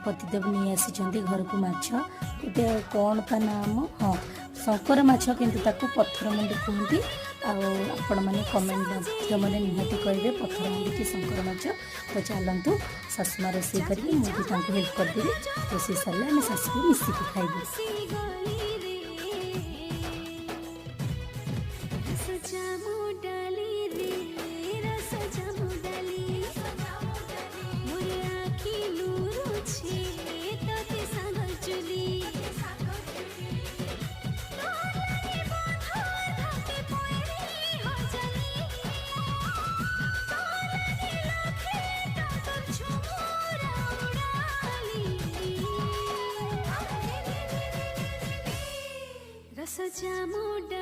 पतिदेव नहीं आसी घर को माछ गोटे कौन ता नाम हाँ शंकर माछ किंतु ताको पत्थर मुंडी कहती आपण मैंने कमेंट माध्यम निहाती कहे पत्थर मुंडी कि शंकर माछ। तो चलतु शाशुमा रोषे करी मुझे हेल्प करदेवी रोषे सारे आम शाशु को मिसिकी खाइबू। सजा मोड